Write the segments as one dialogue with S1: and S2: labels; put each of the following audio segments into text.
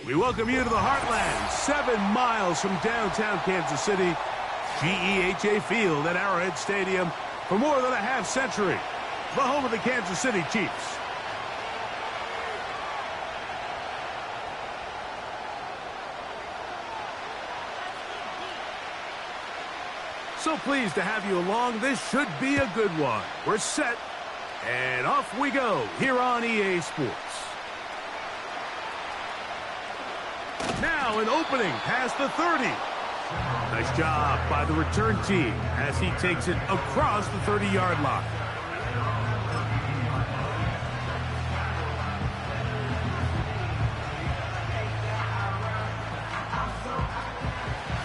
S1: We welcome you to the Heartland, 7 miles from downtown Kansas City, GEHA Field at Arrowhead Stadium for more than a half century, the home of the Kansas City Chiefs. So pleased to have you along. This should be a good one. We're set, and off we go here on EA Sports. Now an opening past the 30. Nice job by the return team as he takes it across the 30-yard line.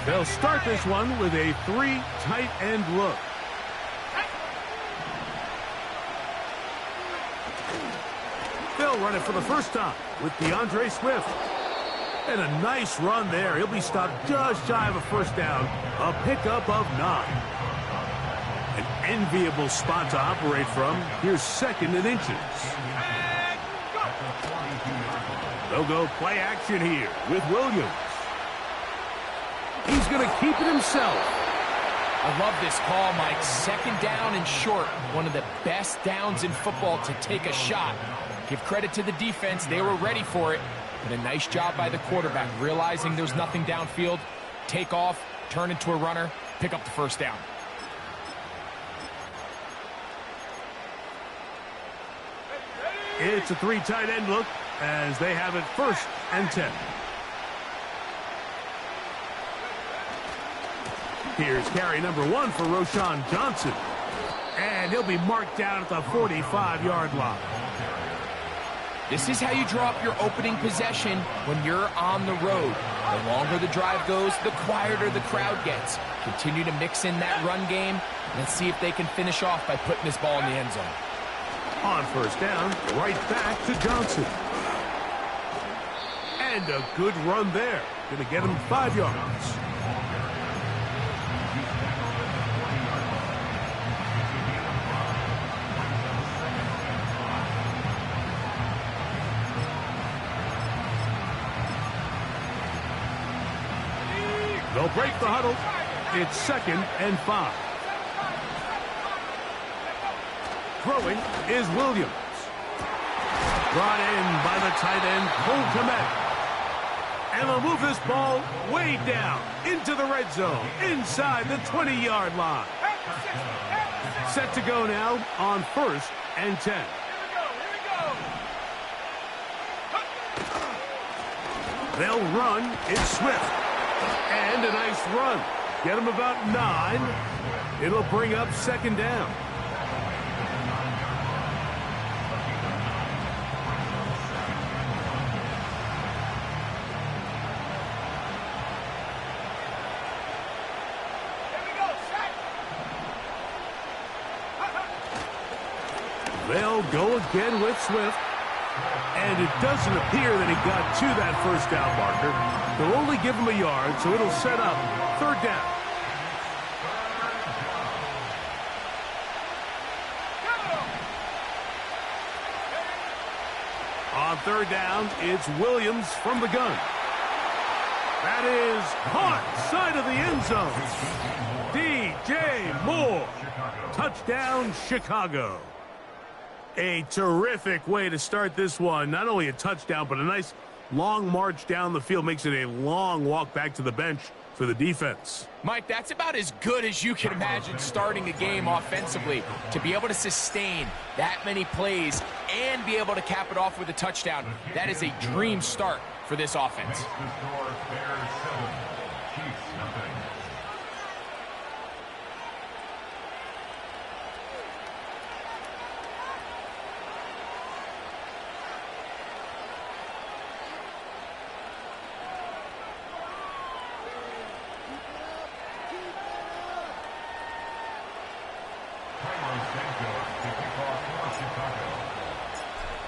S1: They'll start this one with a 3 tight end look. They'll run it for the first time with DeAndre Swift. And a nice run there. He'll be stopped just shy of a first down. A pickup of 9. An enviable spot to operate from. Here's 2nd and inches. They'll go play action here with Williams. He's going to keep it himself.
S2: I love this call, Mike. 2nd down and short. One of the best downs in football to take a shot. Give credit to the defense. They were ready for it. But a nice job by the quarterback, realizing there's nothing downfield. Take off, turn into a runner, pick up the first down.
S1: It's a 3 tight end look as they have it 1st and 10. Here's carry number 1 for Roschon Johnson. And he'll be marked down at the 45-yard line.
S2: This is how you draw up your opening possession when you're on the road. The longer the drive goes, the quieter the crowd gets. Continue to mix in that run game. Let's see if they can finish off by putting this ball in the end zone.
S1: On first down, right back to Johnson. And a good run there. Going to get him 5 yards. They'll break the huddle. It's 2nd and 5. Throwing is Williams. Brought in by the tight end, Cole Kmet. And they'll move this ball way down into the red zone, inside the 20-yard line. Set to go now on 1st and 10. They'll run. It's Swift. And a nice run. Get him about 9. It'll bring up 2nd down. They'll go again with Swift. And it doesn't appear that he got to that first down marker. They'll only give him a yard, so it'll set up 3rd down. On 3rd down, it's Williams from the gun. That is caught side of the end zone. DJ Moore. Touchdown, Chicago. A terrific way to start this one. Not only a touchdown, but a nice long march down the field. Makes it a long walk back to the bench for the defense.
S2: Mike, that's about as good as you can imagine starting a game offensively. To be able to sustain that many plays and be able to cap it off with a touchdown, that is a dream start for this offense.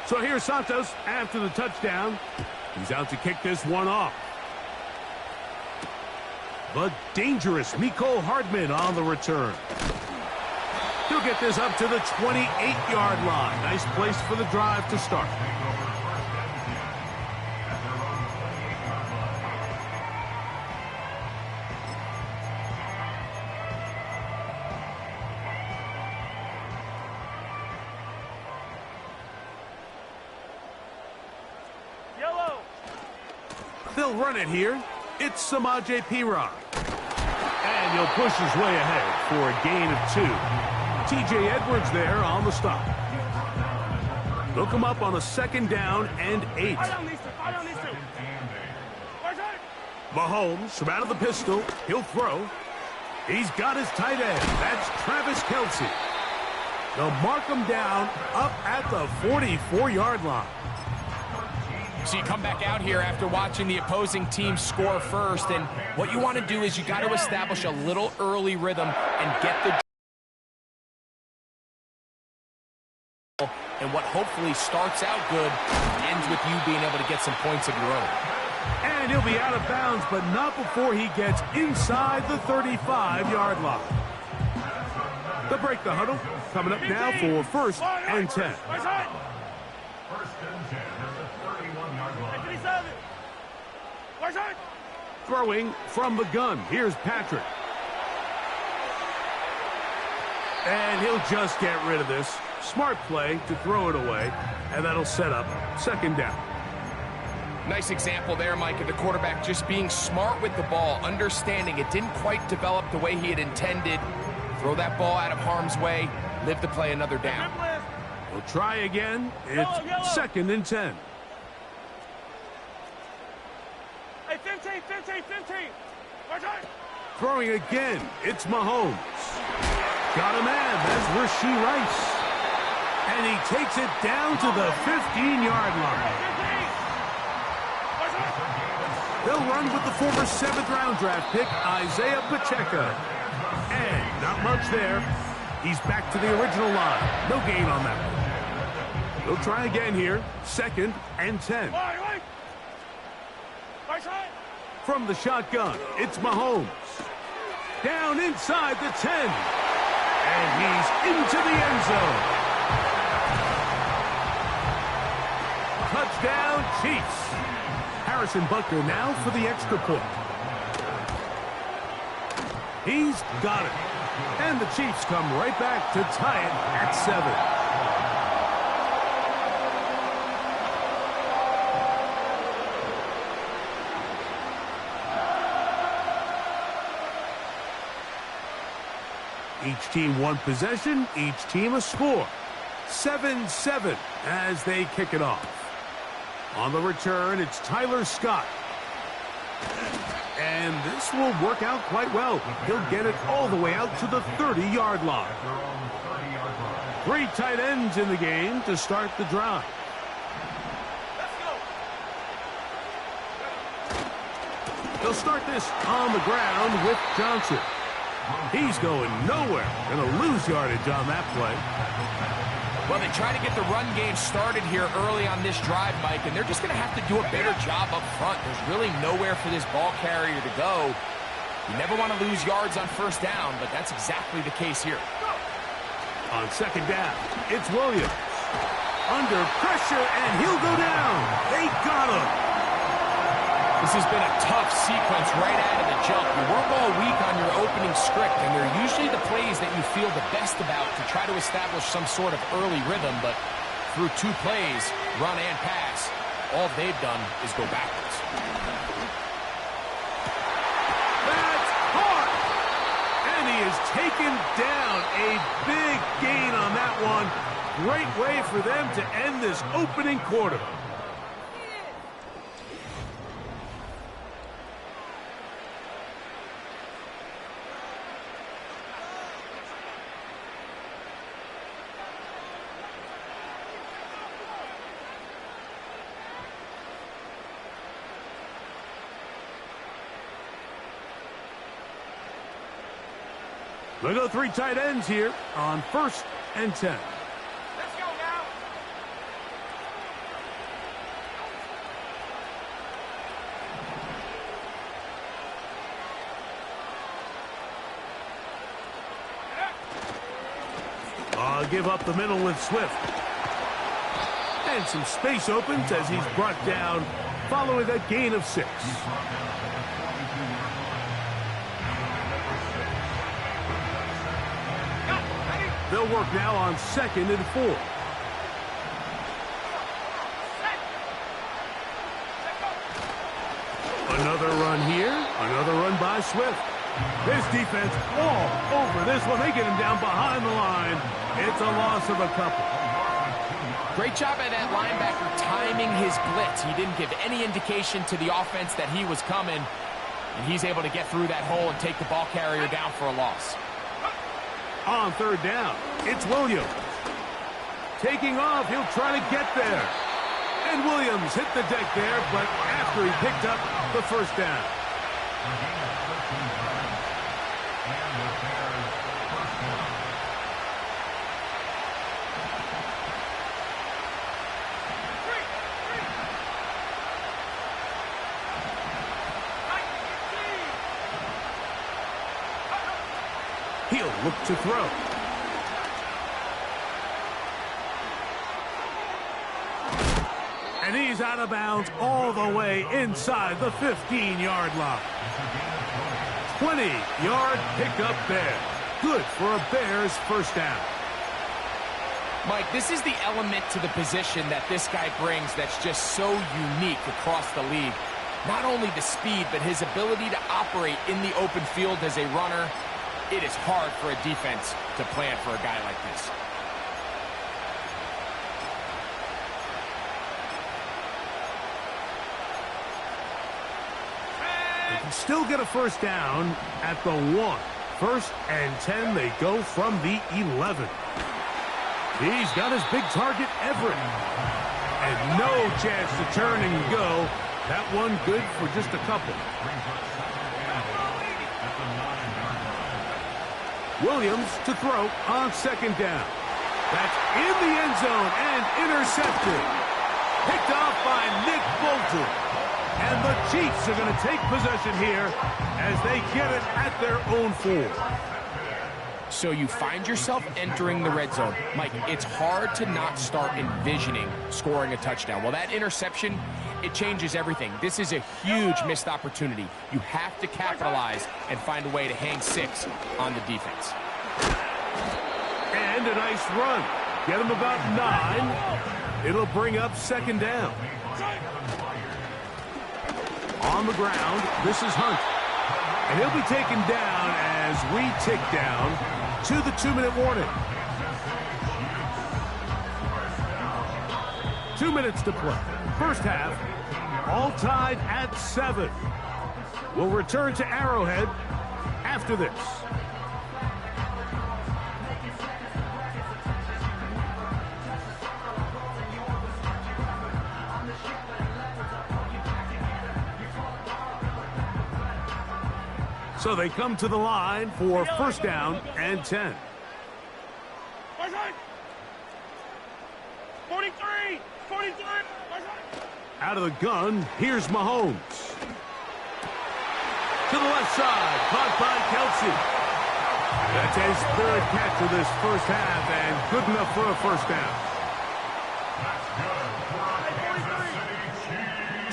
S1: So here's Santos after the touchdown. He's out to kick this one off. The dangerous Mecole Hardman on the return. He'll get this up to the 28-yard line. Nice place for the drive to start. They'll run it here. It's Samaje Perine. And he'll push his way ahead for a gain of 2. T.J. Edwards there on the stop. They'll come up on a 2nd down and 8. Mahomes from out of the pistol. He'll throw. He's got his tight end. That's Travis Kelce. They'll mark him down up at the 44-yard line.
S2: So you come back out here after watching the opposing team score first, and what you want to do is you got to establish a little early rhythm and get the and what hopefully starts out good ends with you being able to get some points of your own.
S1: And he'll be out of bounds, but not before he gets inside the 35-yard line. They'll break the huddle. Coming up now for 1st and 10. Throwing from the gun. Here's Patrick. And he'll just get rid of this. Smart play to throw it away, and that'll set up 2nd down.
S2: Nice example there, Mike, of the quarterback just being smart with the ball, understanding it didn't quite develop the way he had intended. Throw that ball out of harm's way, live to play another down.
S1: We'll try again. It's 2nd and 10.
S3: Hey, 15.
S1: Throwing again. It's Mahomes. Got a man. That's Rashee Rice. And he takes it down to the 15-yard line. They'll run with the former 7th-round draft pick, Isaiah Pacheco. And not much there. He's back to the original line. No gain on that one. They'll try again here. 2nd and 10. From the shotgun, it's Mahomes. Down inside the 10. And he's into the end zone. Touchdown, Chiefs. Harrison Butker now for the extra point. He's got it. And the Chiefs come right back to tie it at 7. Each team one possession, each team a score. 7-7 as they kick it off. On the return, it's Tyler Scott. And this will work out quite well. He'll get it all the way out to the 30-yard line. 3 tight ends in the game to start the drive. They'll start this on the ground with Johnson. He's going nowhere. Going to lose yardage on that play.
S2: Well, they try to get the run game started here early on this drive, Mike, and they're just going to have to do a better job up front. There's really nowhere for this ball carrier to go. You never want to lose yards on 1st down, but that's exactly the case here.
S1: On 2nd down, it's Williams. Under pressure, and he'll go down. They got him.
S2: This has been a tough sequence right out of the jump. You work all week on your opening script, and they're usually the plays that you feel the best about to try to establish some sort of early rhythm, but through 2 plays, run and pass, all they've done is go backwards.
S1: That's caught! And he is taken down. A big gain on that one. Great way for them to end this opening quarter. We'll go 3 tight ends here on 1st and 10.
S3: Let's go now.
S1: Give up the middle with Swift. And some space opens as he's brought down following a gain of 6. They'll work now on 2nd and 4. Another run here. Another run by Swift. This defense all over this one. They get him down behind the line. It's a loss of a couple.
S2: Great job by that linebacker timing his blitz. He didn't give any indication to the offense that he was coming, and he's able to get through that hole and take the ball carrier down for a loss.
S1: On third down, it's Williams. Taking off, he'll try to get there. And Williams hit the deck there, but after he picked up the first down. He'll look to throw. And he's out of bounds all the way inside the 15-yard line. 20-yard pickup there. Good for a Bears first down.
S2: Mike, this is the element to the position that this guy brings that's just so unique across the league. Not only the speed, but his ability to operate in the open field as a runner. It is hard for a defense to plan for a guy like this.
S1: They can still get a first down at the 1. 1st and 10, they go from the 11. He's got his big target, Everett. And no chance to turn and go. That one good for just a couple. Williams to throw on second down. That's in the end zone and intercepted. Picked off by Nick Bolton. And the Chiefs are going to take possession here as they get it at their own 4.
S2: So you find yourself entering the red zone. Mike, it's hard to not start envisioning scoring a touchdown. Well, that interception, it changes everything. This is a huge missed opportunity. You have to capitalize and find a way to hang 6 on the defense.
S1: And a nice run. Get him about 9. It'll bring up second down. On the ground, this is Hunt. And he'll be taken down as we tick down to the 2-minute warning. 2 minutes to play. First half, all tied at 7. We'll return to Arrowhead after this. So they come to the line for first down and 10.
S3: 43! 43!
S1: Out of the gun, here's Mahomes. To the left side, caught by Kelsey. That's his 3rd catch of this first half, and good enough for a first down.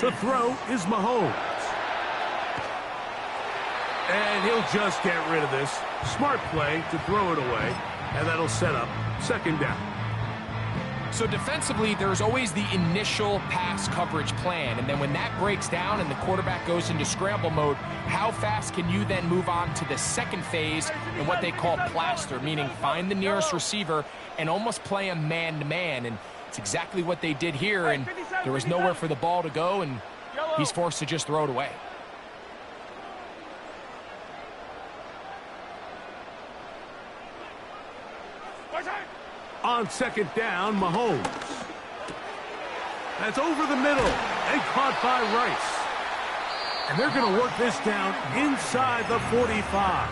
S1: To throw is Mahomes. And he'll just get rid of this. Smart play to throw it away, and that'll set up second down.
S2: So defensively, there's always the initial pass coverage plan, and then when that breaks down and the quarterback goes into scramble mode, how fast can you then move on to the second phase in what they call plaster, meaning find the nearest receiver and almost play him man-to-man, and it's exactly what they did here, and there was nowhere for the ball to go, and he's forced to just throw it away.
S1: On second down, Mahomes. That's over the middle and caught by Rice. And they're going to work this down inside the 45.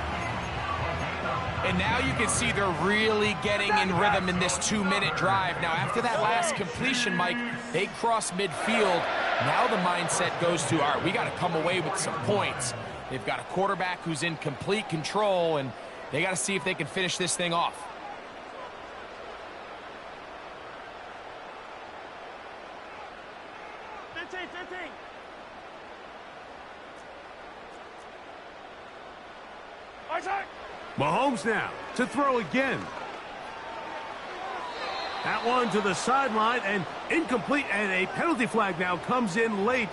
S2: And now you can see they're really getting in rhythm in this 2-minute drive. Now, after that last completion, Mike, they cross midfield. Now the mindset goes to, all right, we got to come away with some points. They've got a quarterback who's in complete control, and they got to see if they can finish this thing off.
S1: Mahomes now to throw again. That one to the sideline and incomplete, and a penalty flag now comes in late.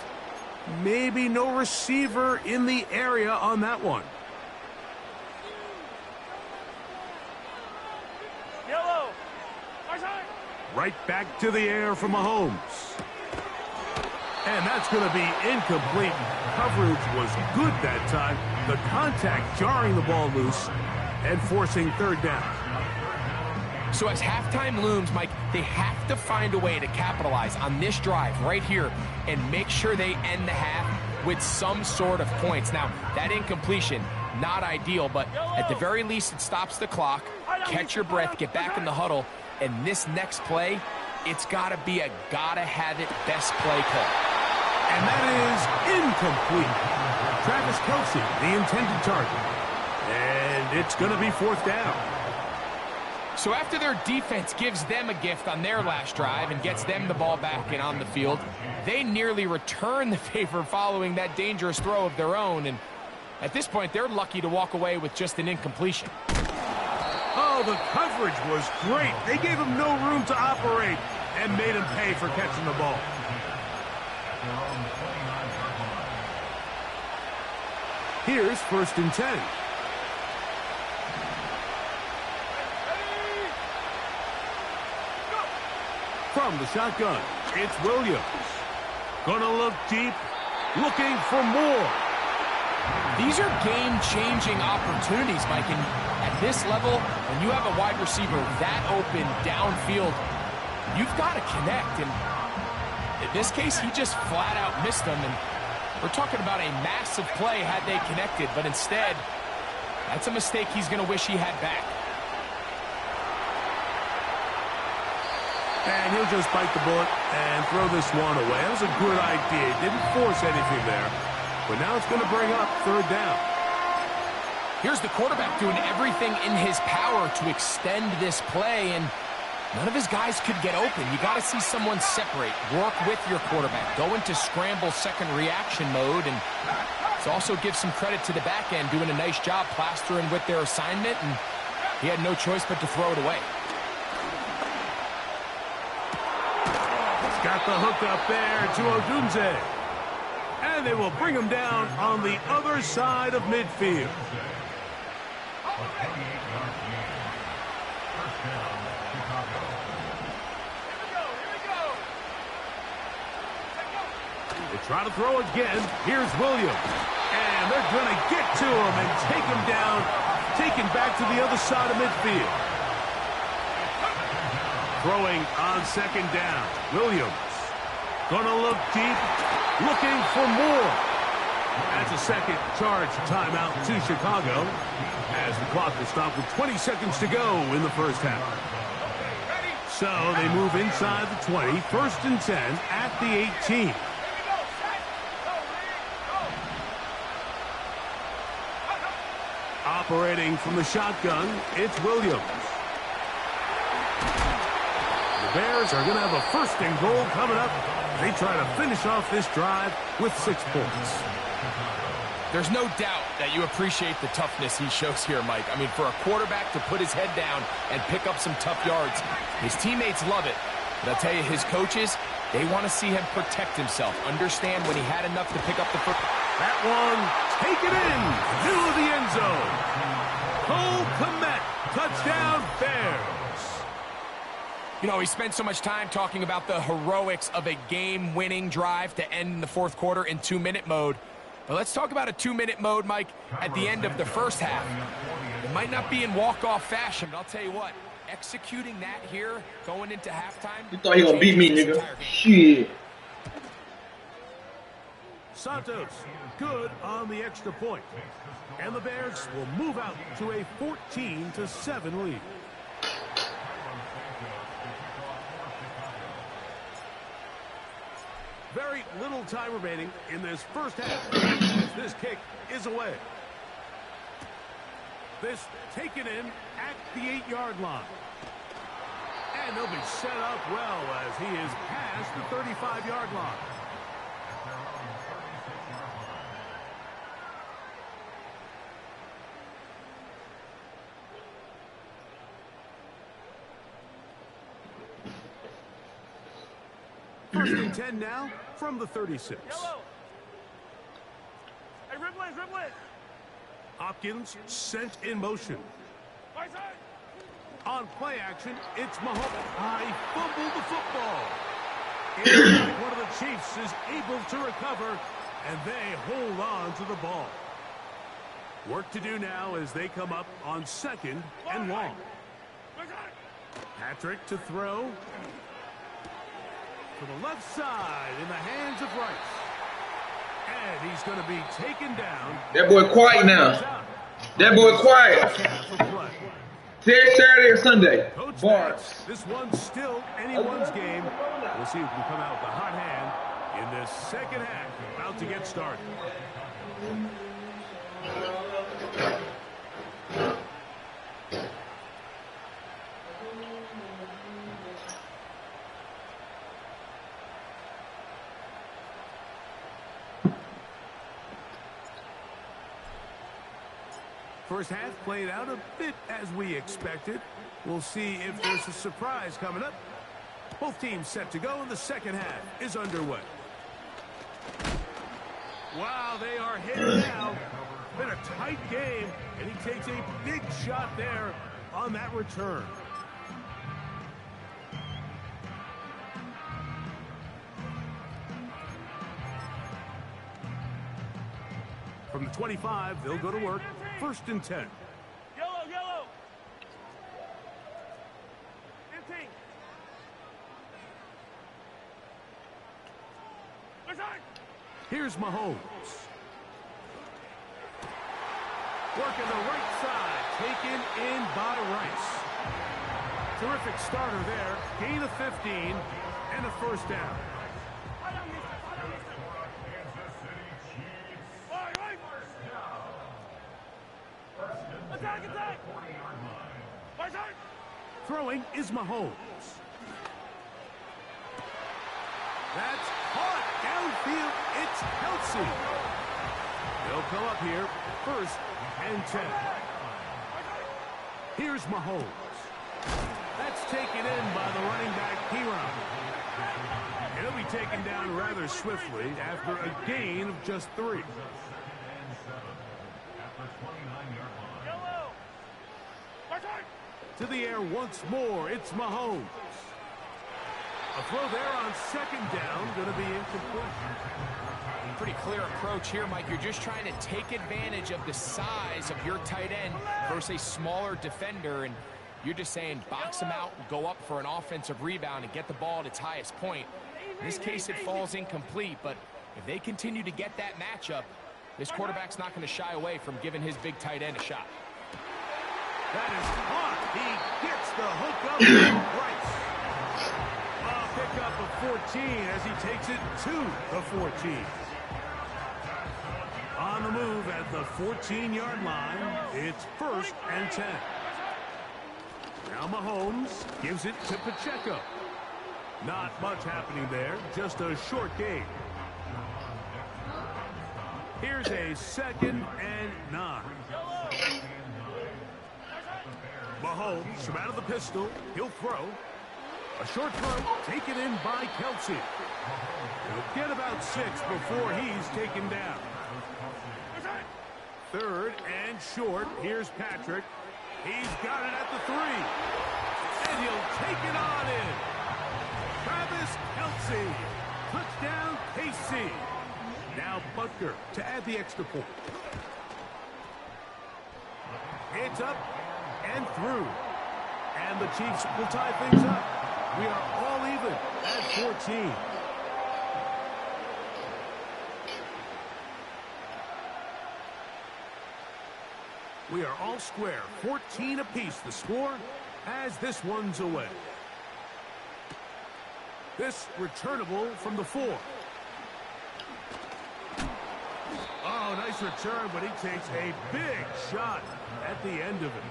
S1: Maybe no receiver in the area on that one.
S3: Yellow.
S1: Right back to the air for Mahomes. And that's going to be incomplete. Coverage was good that time. The contact jarring the ball loose and forcing third down.
S2: So as halftime looms, Mike, they have to find a way to capitalize on this drive right here and make sure they end the half with some sort of points. Now, that incompletion, not ideal, but at the very least it stops the clock. Catch your breath, get back in the huddle, and this next play, it's got to be a gotta-have-it best play call.
S1: And that is incomplete. Travis Kelce, the intended target. And it's going to be fourth down.
S2: So after their defense gives them a gift on their last drive and gets them the ball back and on the field, they nearly return the favor following that dangerous throw of their own. And at this point, they're lucky to walk away with just an incompletion.
S1: Oh, the coverage was great. They gave him no room to operate and made him pay for catching the ball. Here's 1st and 10. From the shotgun, it's Williams. Gonna look deep, looking for more.
S2: These are game-changing opportunities, Mike. And at this level, when you have a wide receiver that open downfield, you've got to connect. And in this case, he just flat out missed them. And we're talking about a massive play had they connected. But instead, that's a mistake he's going to wish he had back.
S1: And he'll just bite the bullet and throw this one away. That was a good idea. Didn't force anything there. But now it's going to bring up third down.
S2: Here's the quarterback doing everything in his power to extend this play, and none of his guys could get open. You got to see someone separate, work with your quarterback, go into scramble second reaction mode, and also give some credit to the back end doing a nice job plastering with their assignment, and he had no choice but to throw it away.
S1: Got the hook up there to Odunze. And they will bring him down on the other side of midfield. They try to throw again. Here's Williams. And they're going to get to him and take him down, taken back to the other side of midfield. Throwing on second down. Williams gonna look deep, looking for more. That's a second charge timeout to Chicago as the clock will stop with 20 seconds to go in the first half. So they move inside the 20, 1st and 10 at the 18. Operating from the shotgun, it's Williams. Bears are going to have a 1st and goal coming up. They try to finish off this drive with 6 points.
S2: There's no doubt that you appreciate the toughness he shows here, Mike. I mean, for a quarterback to put his head down and pick up some tough yards, his teammates love it. But I'll tell you, his coaches, they want to see him protect himself, understand when he had enough to pick up the foot.
S1: That one, take it in, middle of the end zone. Cole Kmet, touchdown Bears.
S2: You know, he spent so much time talking about the heroics of a game-winning drive to end in the 4th quarter in 2-minute mode. But let's talk about a 2-minute mode, Mike, at the end of the first half. It might not be in walk-off fashion, but I'll tell you what, executing that here, going into halftime...
S4: You thought he gonna beat me, nigga. Shit.
S1: Santos, good on the extra point. And the Bears will move out to a 14-7 lead. Very little time remaining in this first half as this kick is away. This taken in at the 8-yard line. And they'll be set up well as he is past the 35-yard line. First and 10 now from the 36. Hopkins sent in motion. On play action, it's Mahomes. He fumbled the football. It looks like one of the Chiefs is able to recover, and they hold on to the ball. Work to do now as they come up on 2nd and long. Patrick to throw. To the left side in the hands of Rice. And he's going to be taken down.
S4: That boy quiet now. That boy quiet. Saturday or Sunday.
S1: Coach
S4: Bars.
S1: Max, this one's still anyone's game. We'll see who can come out with a hot hand in this second half. About to get started. First half played out a bit as we expected. We'll see if there's a surprise coming up. Both teams set to go, and the second half is underway. Wow, they are hitting now. Been a tight game, and he takes a big shot there on that return. From the 25, they'll go to work. 1st and 10.
S3: Yellow. 15.
S1: Here's Mahomes. Working the right side, taken in by Rice. Terrific starter there. Gain of 15 and a 1st down.
S3: Attack!
S1: Throwing is Mahomes. That's caught downfield. It's Kelsey. They'll come up here. 1st and 10. Here's Mahomes. That's taken in by the running back, Piron. And he'll be taken down rather swiftly after a gain of just 3. To the air once more, it's Mahomes. A throw there on 2nd down, going to be incomplete.
S2: Pretty clear approach here, Mike. You're just trying to take advantage of the size of your tight end versus a smaller defender, and you're just saying box him out, go up for an offensive rebound, and get the ball at its highest point. In this case, it falls incomplete, but if they continue to get that matchup, this quarterback's not going to shy away from giving his big tight end a shot.
S1: That is caught. He gets the hook up with Rice. A pickup of 14 as he takes it to the 14. On the move at the 14-yard line, it's 1st and 10. Now Mahomes gives it to Pacheco. Not much happening there, just a short gain. Here's a 2nd and 9. Mahomes from out of the pistol. He'll throw. A short throw taken in by Kelsey. He'll get about 6 before he's taken down. 3rd and short. Here's Patrick. He's got it at the 3. And he'll take it on in. Travis Kelsey. Touchdown, KC. Now Butker to add the extra point. It's up and through. And the Chiefs will tie things up. We are all even at 14. We are all square. 14 apiece the score as this one's away. This returnable from the 4. Oh, nice return, but he takes a big shot at the end of it.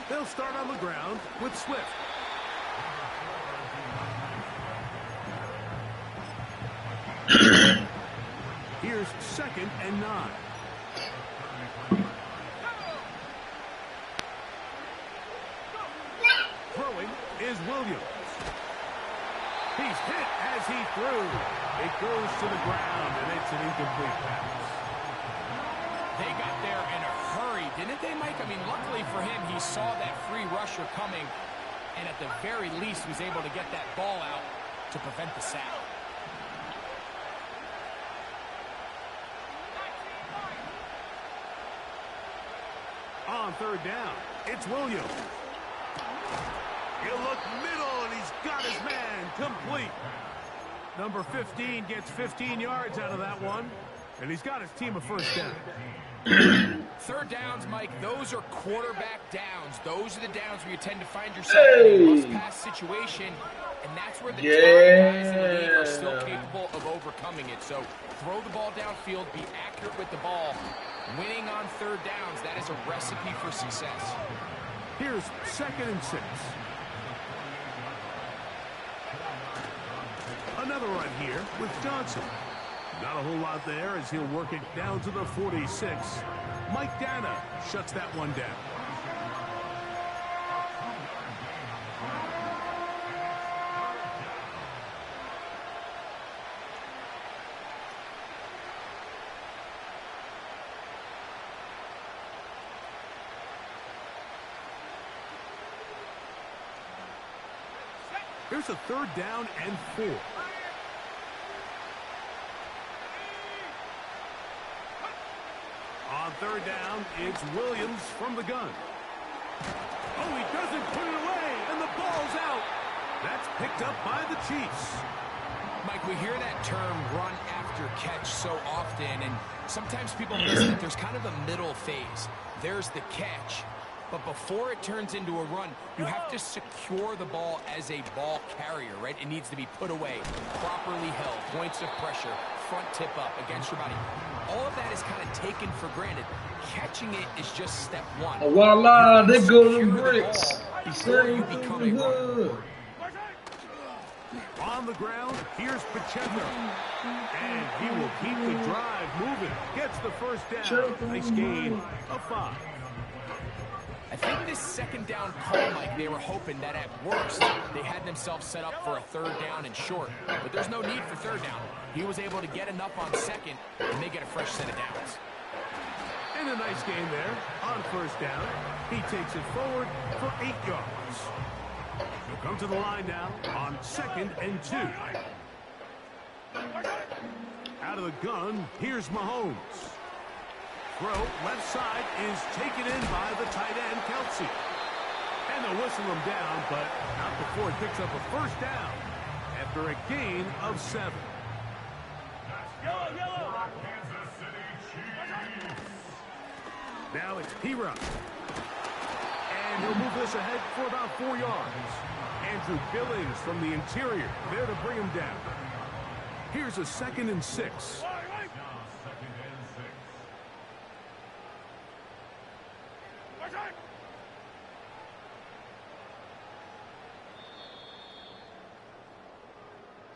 S1: They'll start on the ground with Swift. Here's 2nd and 9. is Williams. He's hit as he threw. It goes to the ground, and it's an incomplete pass.
S2: They got there in a hurry, didn't they, Mike? I mean, luckily for him, he saw that free rusher coming, and at the very least was able to get that ball out to prevent the sack.
S1: On third down, it's Williams. He'll look middle, and he's got his man complete. Number 15 gets 15 yards out of that one, and he's got his team a first down.
S2: Third downs, Mike, those are quarterback downs. Those are the downs where you tend to find yourself in a must-pass situation, and that's where the top guys in the league are still capable of overcoming it. So throw the ball downfield, be accurate with the ball. Winning on third downs, that is a recipe for success.
S1: Here's 2nd and 6. Another run here with Johnson. Not a whole lot there as he'll work it down to the 46. Mike Dana shuts that one down. Here's a 3rd down and 4. On 3rd down, it's Williams from the gun. Oh, he doesn't put it away, and the ball's out. That's picked up by the Chiefs.
S2: Mike, we hear that term run after catch so often, and sometimes people miss that there's kind of a middle phase. There's the catch, but before it turns into a run, you have to secure the ball as a ball carrier, right? It needs to be put away, properly held, points of pressure, front tip up against your body. All of that is kind of taken for granted. Catching it is just step one.
S4: Oh, voila, there go the bricks.
S2: You become a runner.
S1: On the ground, here's Pacheco. And he will keep the drive moving. Gets the first down. Nice gain of 5.
S2: I think this 2nd down call, Mike, they were hoping that at worst they had themselves set up for a 3rd down and short. But there's no need for 3rd down. He was able to get enough on 2nd, and they get a fresh set of downs.
S1: And a nice gain there on 1st down. He takes it forward for 8 yards. He'll come to the line now on 2nd and 2. Out of the gun, here's Mahomes. Throw left side is taken in by the tight end, Kelsey. And they'll whistle him down, but not before he picks up a first down after a gain of 7.
S3: Yellow.
S1: Now it's P-Rock. And he'll move this ahead for about 4 yards. Andrew Billings from the interior there to bring him down. Here's a 2nd and 6.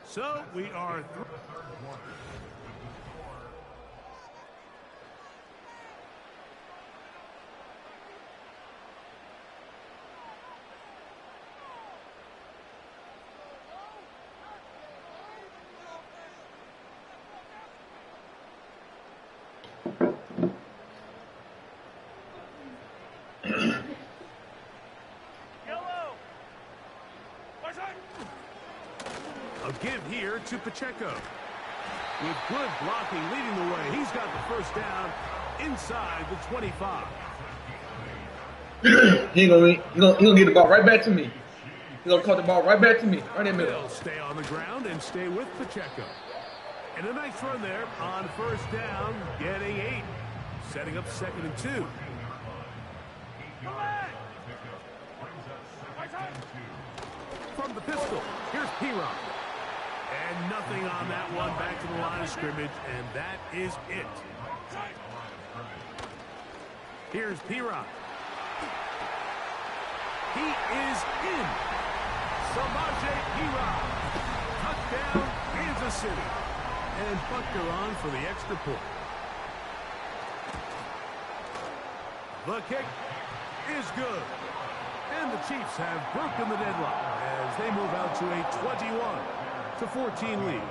S1: So we are through. A give here to Pacheco. With good blocking leading the way. He's got the first down inside the 25.
S4: He gonna get the ball right back to me. He's gonna call the ball right back to me, right in the middle.
S1: They'll stay on the ground and stay with Pacheco. And a nice run there on first down, getting 8. Setting up 2nd and 2. From the pistol, here's P-Rock. And nothing on that one, back to the line of scrimmage, and that is it. Here's P-Rock. He is in. Samaje P-Rock. Touchdown, Kansas City. And Buckner on for the extra point. The kick is good. And the Chiefs have broken the deadlock as they move out to a 21-14 lead.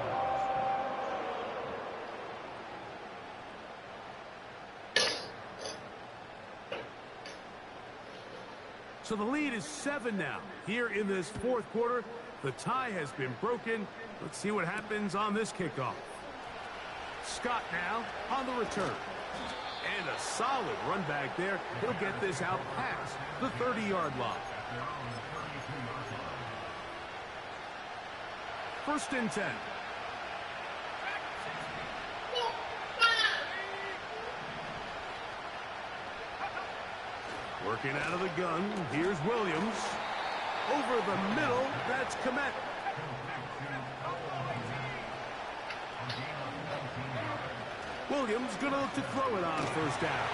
S1: So the lead is 7 now. Here in this fourth quarter, the tie has been broken. Let's see what happens on this kickoff. Scott now on the return. And a solid run back there. He'll get this out past the 30-yard line. First and 10. Working out of the gun, here's Williams. Over the middle, that's Mack. Williams gonna look to throw it on first down.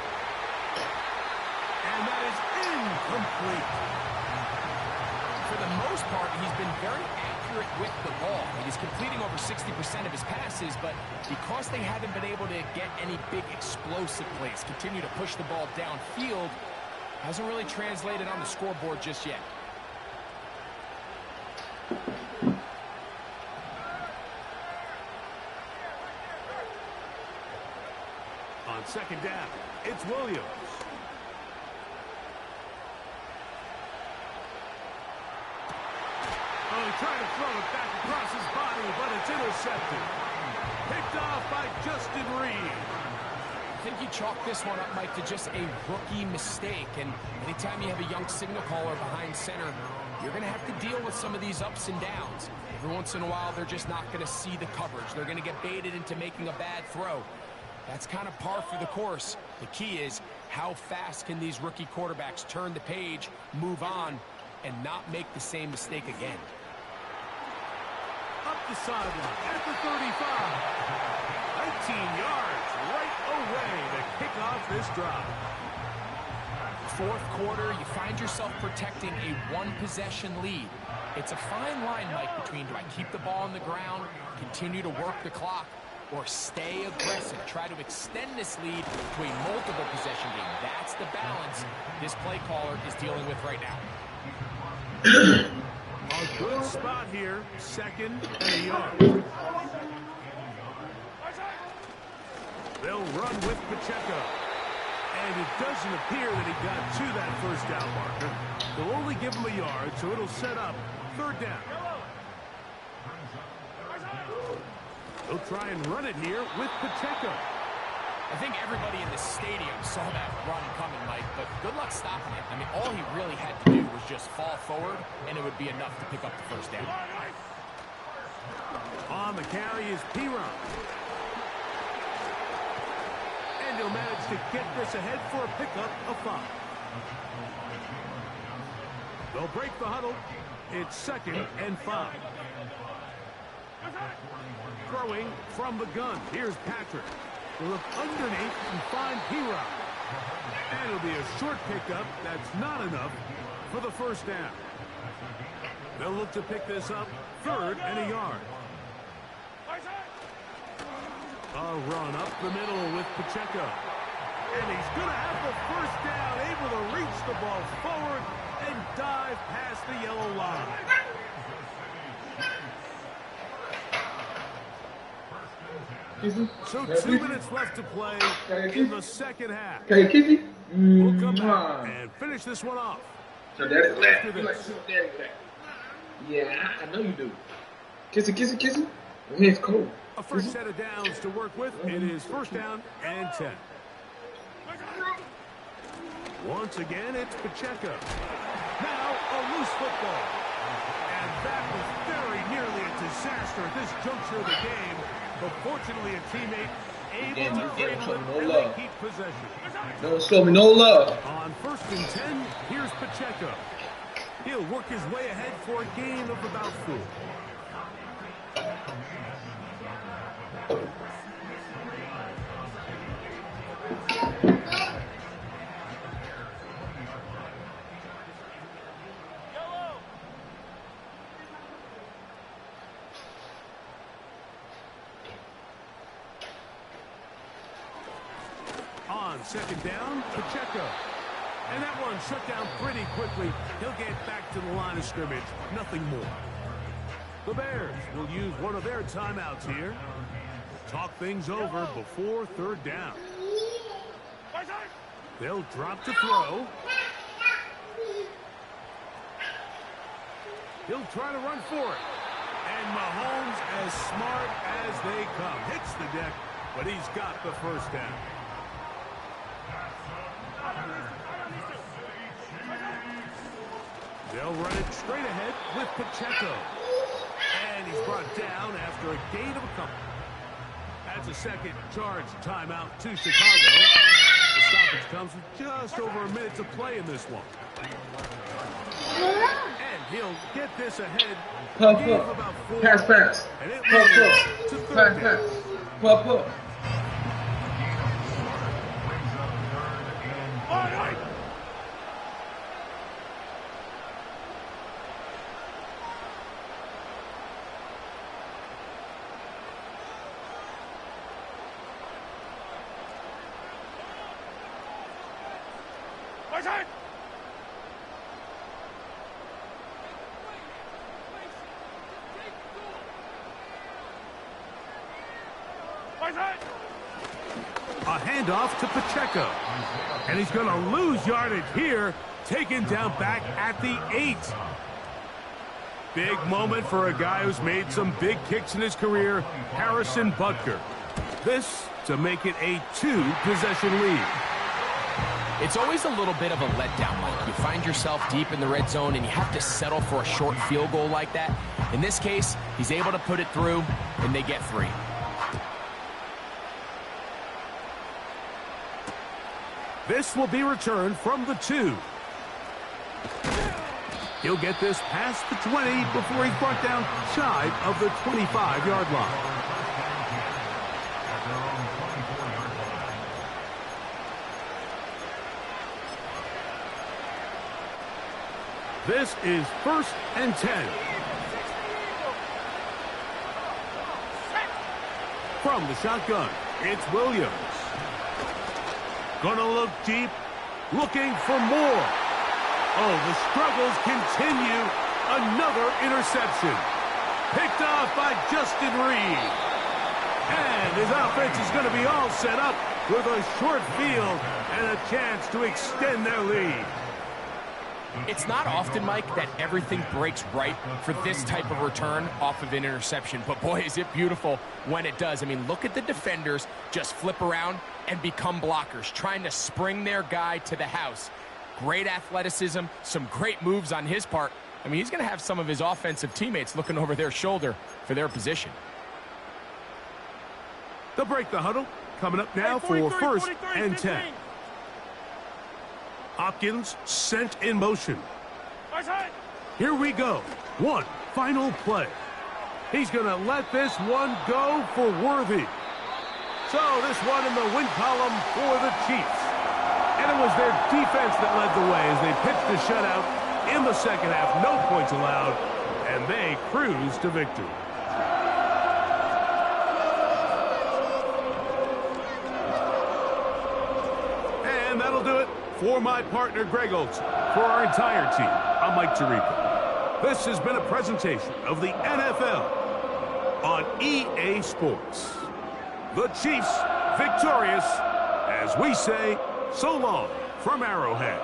S1: And that is incomplete.
S2: For the most part, he's been very accurate with the ball. He's completing over 60% of his passes, but because they haven't been able to get any big explosive plays, continue to push the ball downfield, hasn't really translated on the scoreboard just yet.
S1: On second down, it's Williams. Oh, he tried to throw it back across his body, but it's intercepted. Picked off by Justin Reed.
S2: I think you chalk this one up, Mike, to just a rookie mistake. And anytime you have a young signal caller behind center, you're going to have to deal with some of these ups and downs. Every once in a while, they're just not going to see the coverage. They're going to get baited into making a bad throw. That's kind of par for the course. The key is how fast can these rookie quarterbacks turn the page, move on, and not make the same mistake again.
S1: Up the sideline at the 35. 19 yards right away to kick off this drive.
S2: Fourth quarter, you find yourself protecting a one-possession lead. It's a fine line, Mike, between do I keep the ball on the ground, continue to work the clock, or stay aggressive, try to extend this lead to a multiple possession game. That's the balance this play caller is dealing with right now.
S1: A good spot here, second and a yard. They'll run with Pacheco. And it doesn't appear that he got to that first down marker. They'll only give him a yard, so it'll set up third down. They'll try and run it here with Pacheco.
S2: I think everybody in the stadium saw that run coming, Mike, but good luck stopping it. I mean, all he really had to do was just fall forward, and it would be enough to pick up the first down.
S1: On the carry is Piron. And he'll manage to get this ahead for a pickup of 5. They'll break the huddle. It's second and 5. Throwing from the gun. Here's Patrick. They look underneath and find Piron. And it'll be a short pickup. That's not enough for the first down. They'll look to pick this up third and a yard. A run up the middle with Pacheco. And he's going to have the first down, able to reach the ball forward and dive past the yellow line. So 2 minutes left to play in the second half.
S4: Okay, Kizzy.
S1: We'll come back and finish this one off.
S4: So that's that.
S1: After
S4: You like
S1: this.
S4: to see daddy back. Yeah, I know you do. Kizzy, kizzy, kizzy. Your hand's cold.
S1: A first set of downs to work with. It is first down and 10. Once again, it's Pacheco. Now a loose football. And that was very nearly a disaster at this juncture of the game. But fortunately, a teammate able to cradle it and they keep possession.
S4: Don't show me no love.
S1: On first and 10, here's Pacheco. He'll work his way ahead for a gain of about 4. On second down, Pacheco. And that one shut down pretty quickly. He'll get back to the line of scrimmage. Nothing more. The Bears will use one of their timeouts here. Talk things over before third down. They'll drop to throw. He'll try to run for it. And Mahomes, as smart as they come, hits the deck, but he's got the first down. They'll run it straight ahead with Pacheco. And he's brought down after a gain of a couple. That's a second charge timeout to Chicago. The stoppage comes with just over a minute to play in this one. And he'll get this ahead.
S4: Puff up. Pass.
S1: And it
S4: Puff
S1: leads
S4: up.
S1: to third down.
S4: Pass. Puff up.
S1: All right. A handoff to Pacheco. And he's going to lose yardage here, taken down back at the 8. Big moment for a guy who's made some big kicks in his career, Harrison Butker. This to make it a 2-possession lead.
S2: It's always a little bit of a letdown, Mike. You find yourself deep in the red zone and you have to settle for a short field goal like that. In this case, he's able to put it through, and they get 3.
S1: This will be returned from the 2. He'll get this past the 20 before he's brought down shy of the 25-yard line. This is 1st and 10. From the shotgun, it's Williams. Gonna look deep, looking for more. Oh, the struggles continue. Another interception. Picked off by Justin Reed. And his offense is going to be all set up with a short field and a chance to extend their lead.
S2: It's not often, Mike, that everything breaks right for this type of return off of an interception. But, boy, is it beautiful when it does. I mean, look at the defenders just flip around and become blockers, trying to spring their guy to the house. Great athleticism, some great moves on his part. I mean, he's going to have some of his offensive teammates looking over their shoulder for their position.
S1: They'll break the huddle. Coming up now for 1st and 10. Hopkins sent in motion. Here we go. One final play. He's going to let this one go for Worthy. So this one in the win column for the Chiefs. And it was their defense that led the way as they pitched a shutout in the second half. No points allowed, and they cruise to victory. And that'll do it for my partner, Greg Olson. For our entire team, I'm Mike Tirico. This has been a presentation of the NFL on EA Sports. The Chiefs victorious, as we say, so long from Arrowhead.